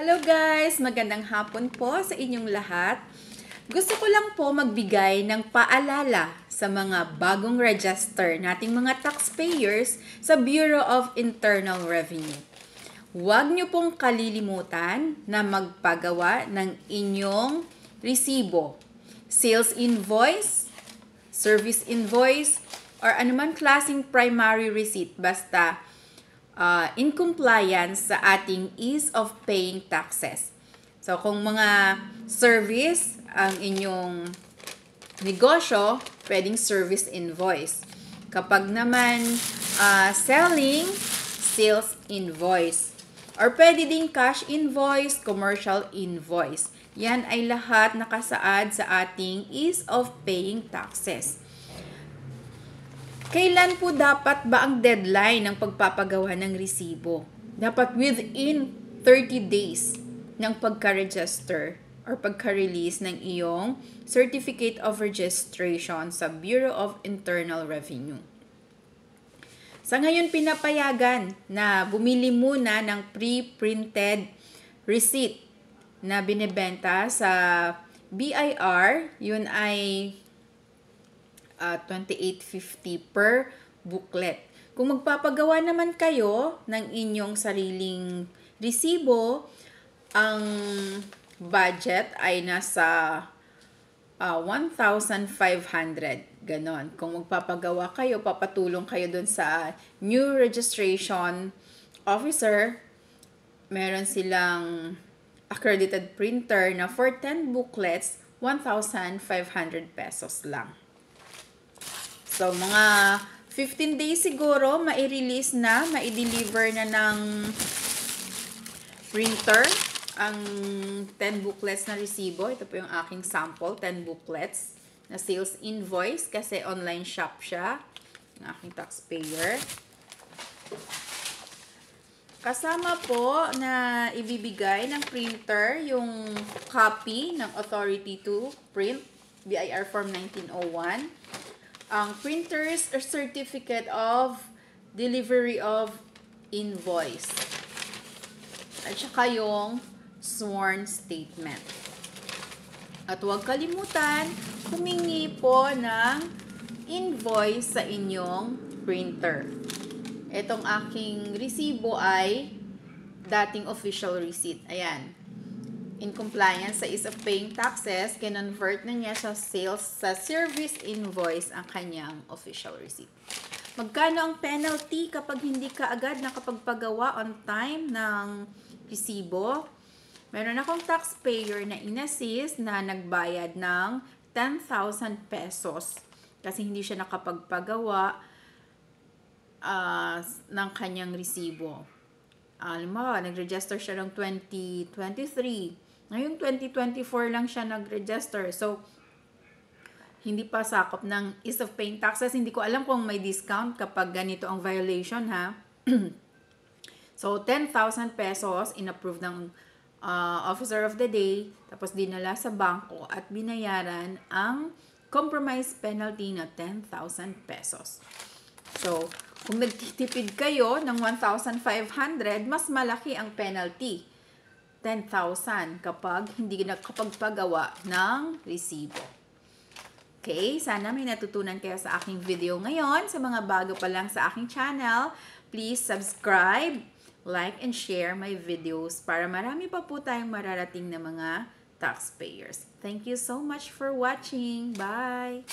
Hello guys! Magandang hapon po sa inyong lahat. Gusto ko lang po magbigay ng paalala sa mga bagong register nating mga taxpayers sa Bureau of Internal Revenue. Huwag niyo pong kalilimutan na magpagawa ng inyong resibo, sales invoice, service invoice, or anuman klaseng primary receipt basta in compliance sa ating ease of paying taxes. So, kung mga service ang inyong negosyo, pwedeng service invoice. Kapag naman selling, sales invoice. Or pwede din cash invoice, commercial invoice. Yan ay lahat nakasaad sa ating ease of paying taxes. Kailan po dapat ba ang deadline ng pagpapagawa ng resibo? Dapat within 30 days ng pagka-register or pagka-release ng iyong Certificate of Registration sa Bureau of Internal Revenue. Sa ngayon, pinapayagan na bumili muna ng pre-printed receipt na binibenta sa BIR. Yun ay 28.50 per booklet. Kung magpapagawa naman kayo ng inyong sariling resibo, ang budget ay nasa 1,500. Ganon. Kung magpapagawa kayo, papatulong kayo dun sa new registration officer, meron silang accredited printer na for 10 booklets, 1,500 pesos lang. So, mga 15 days siguro, mai-release na, mai-deliver na ng printer ang 10 booklets na resibo. Ito po yung aking sample, 10 booklets na sales invoice kasi online shop siya, ng aking taxpayer. Kasama po na ibibigay ng printer yung copy ng Authority to Print, BIR Form 1901. Ang printer's certificate of delivery of invoice. At saka yung sworn statement. At huwag kalimutan, humingi po ng invoice sa inyong printer. Itong aking resibo ay dating official receipt. Ayan. In compliance sa ease of paying taxes, kinonvert na niya sa sales sa service invoice ang kanyang official receipt. Magkano ang penalty kapag hindi ka agad nakapagpagawa on time ng resibo? Meron akong taxpayer na inassist na nagbayad ng 10,000 pesos kasi hindi siya nakapagpagawa ng kanyang resibo. Alam mo, nag-register siya ng 2023. Ngayong 2024 lang siya nag-register. So, hindi pa sakop ng ease of paying taxes. Hindi ko alam kung may discount kapag ganito ang violation, ha? So, 10,000 pesos in-approve ng officer of the day. Tapos, dinala sa bangko at binayaran ang compromise penalty na 10,000 pesos. So, kung nagtitipid kayo ng 1,500, mas malaki ang penalty. 10,000 kapag hindi nakapagpagawa ng resibo. Okay, sana may natutunan kayo sa aking video ngayon. Sa mga bago pa lang sa aking channel, please subscribe, like, and share my videos para marami pa po tayong mararating na mga taxpayers. Thank you so much for watching. Bye!